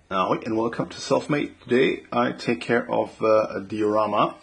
And welcome to Self-Made. Today I take care of a diorama.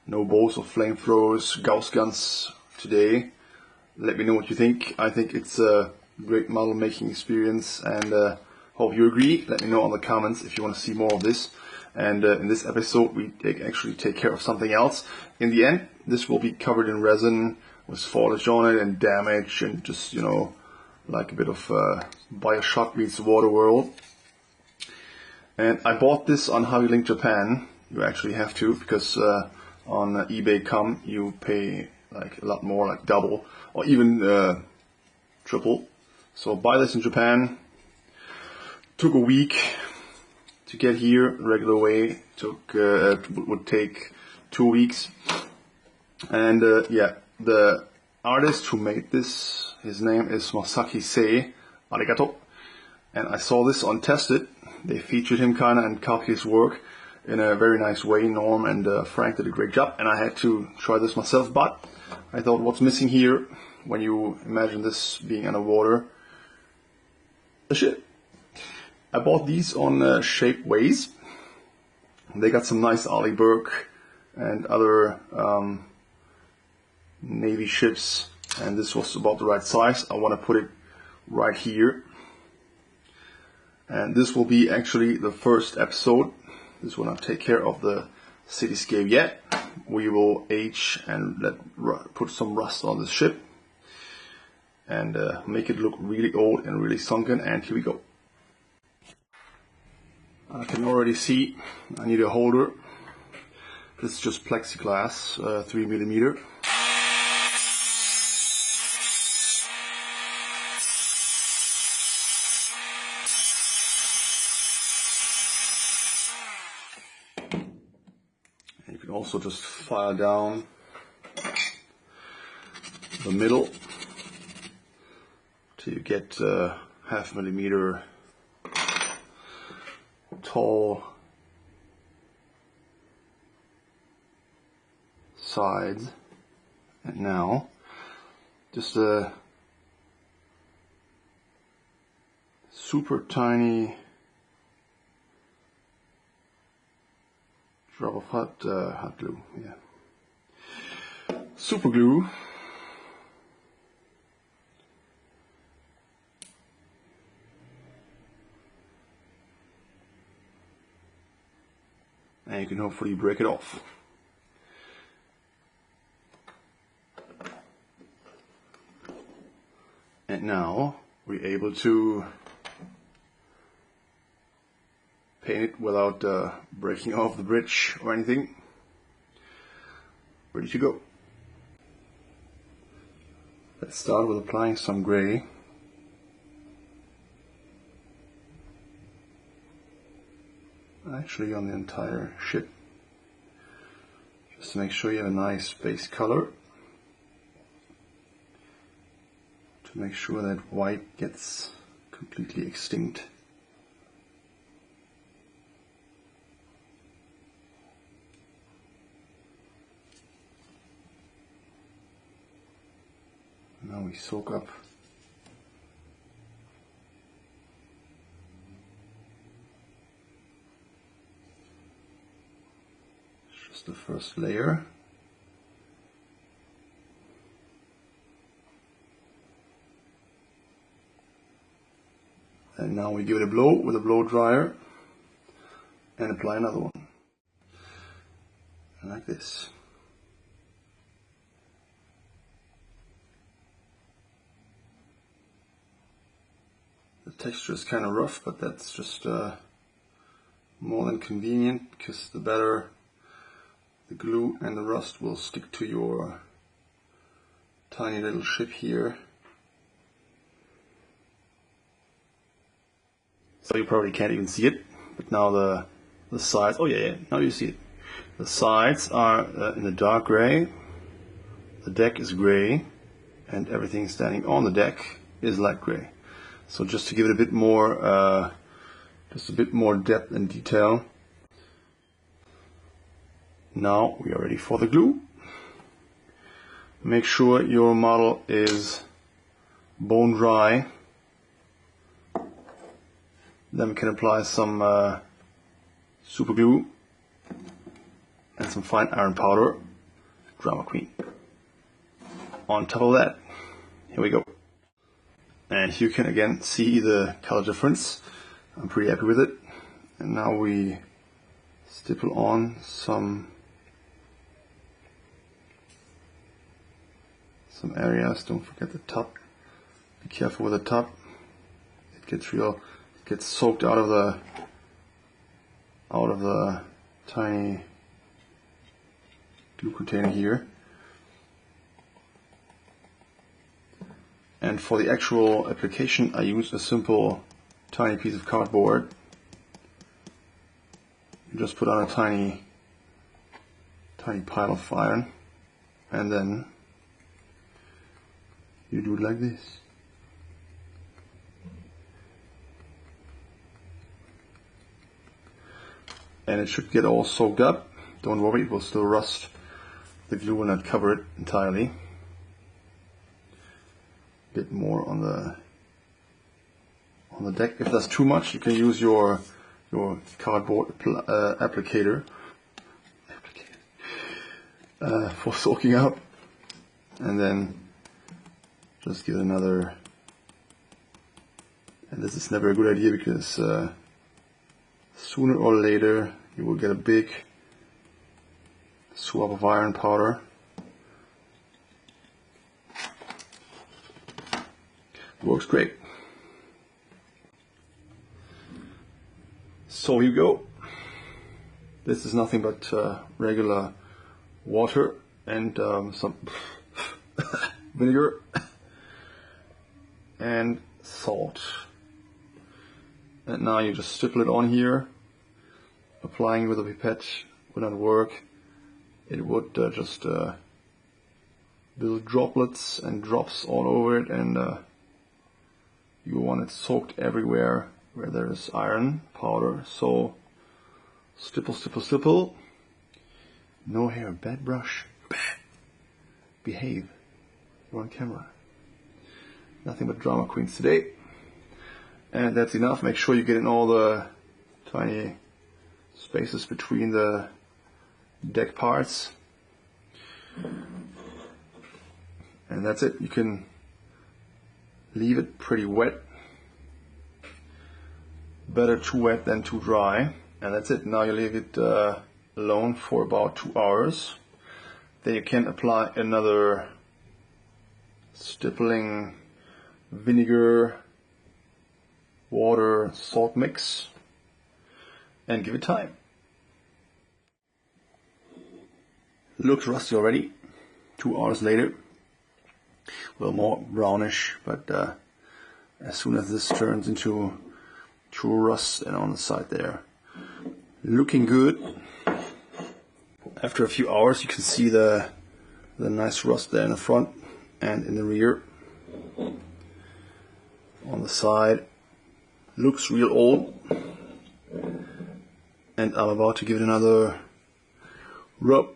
No bows or flamethrowers, Gauss guns today. Let me know what you think. I think it's a great model making experience and hope you agree. Let me know in the comments if you want to see more of this. And in this episode we actually take care of something else. In the end, this will be covered in resin with foliage on it and damage and just, you know, like a bit of Bioshock meets Waterworld. And I bought this on How You Link Japan. You actually have to, because on eBay.com you pay like a lot more, like double or even triple. So buy this in Japan. Took a week to get here. Regular way would take 2 weeks. And yeah, the artist who made this, his name is Masaki Sei. Arigato. And I saw this on Tested. They featured him kinda and copied his work in a very nice way. Norm and Frank did a great job, and I had to try this myself, but I thought what's missing here when you imagine this being underwater? The ship. I bought these on Shapeways. They got some nice Olieberg and other Navy ships, and this was about the right size. I want to put it right here. And this will be actually the first episode. This will not take care of the cityscape yet. We will age and put some rust on this ship and make it look really old and really sunken. And here we go. I can already see I need a holder. This is just plexiglass, 3mm. You can also just file down the middle till you get 0.5 millimeter tall sides. And now just a super tiny drop of hot glue, yeah. Super glue. And you can hopefully break it off. And now we're able to paint it without breaking off the bridge or anything. Ready to go. Let's start with applying some gray. Actually on the entire ship. Just to make sure you have a nice base color. To make sure that white gets completely extinct. Now we soak up just the first layer. And now we give it a blow with a blow dryer and apply another one. Like this. The texture is kind of rough, but that's just more than convenient, because the better the glue and the rust will stick to your tiny little ship here. So you probably can't even see it, but now the sides, oh yeah, now you see it. The sides are in the dark gray, the deck is gray, and everything standing on the deck is light gray. So just to give it a bit more, depth and detail. Now we are ready for the glue. Make sure your model is bone dry. Then we can apply some super glue and some fine iron powder, Drama Queen. On top of that, here we go. And you can again see the color difference. I'm pretty happy with it. And now we stipple on some areas. Don't forget the top. Be careful with the top. It gets soaked out of the tiny glue container here. And for the actual application, I use a simple tiny piece of cardboard. You just put on a tiny pile of iron, and then you do it like this. And it should get all soaked up. Don't worry, it will still rust. The glue will not cover it entirely. A bit more on the deck. If that's too much, you can use your cardboard applicator for soaking up, and then just give it another. And this is never a good idea, because sooner or later you will get a big swab of iron powder. Works great. So here you go. This is nothing but regular water and some vinegar and salt. And now you just stipple it on here. Applying with a pipette would not work. It would just build droplets and drops all over it, and you want it soaked everywhere where there is iron powder. So stipple, stipple, stipple. No hair, bad brush. Bad. Behave. You're on camera. Nothing but drama queens today. And that's enough. Make sure you get in all the tiny spaces between the deck parts. And that's it. You can leave it pretty wet. Better too wet than too dry. And that's it. Now you leave it alone for about 2 hours. Then you can apply another stippling vinegar, water, salt mix, and give it time. Looks rusty already. 2 hours later. Well, more brownish, but as soon as this turns into true rust, and on the side there, looking good. After a few hours, you can see the nice rust there in the front and in the rear. On the side, looks real old. And I'm about to give it another rub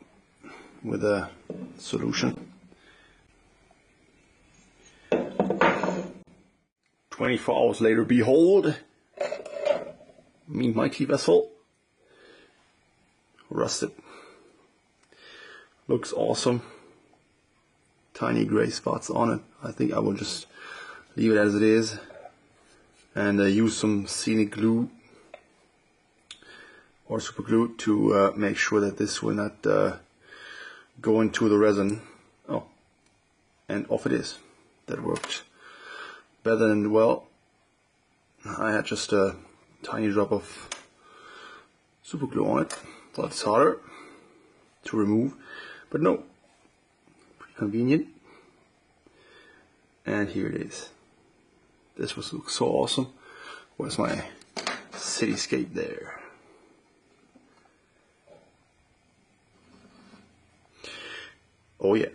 with a solution. 24 hours later, behold, me mighty vessel, rusted. Looks awesome. Tiny gray spots on it. I think I will just leave it as it is and use some scenic glue or super glue to make sure that this will not go into the resin. Oh, and off it is. That worked better than well. I had just a tiny drop of super glue on it. Thought it's harder to remove, but no, pretty convenient. And here it is. This looks so awesome. Where's my cityscape there? Oh yeah.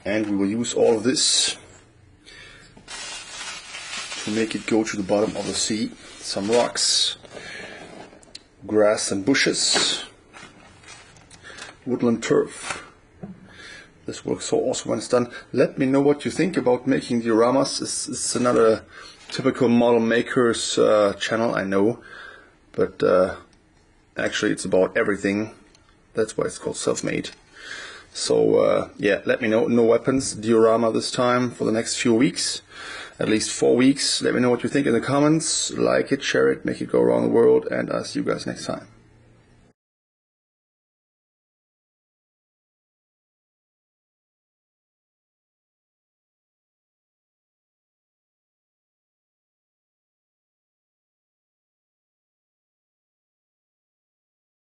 And we will use all of this to make it go to the bottom of the sea. Some rocks, grass and bushes, woodland turf. This works so awesome when it's done. Let me know what you think about making dioramas. It's another typical model maker's channel, I know, but actually it's about everything. That's why it's called self-made. So yeah, let me know. No weapons, diorama this time for the next few weeks, at least 4 weeks. Let me know what you think in the comments. Like it, share it, make it go around the world, and I'll see you guys next time.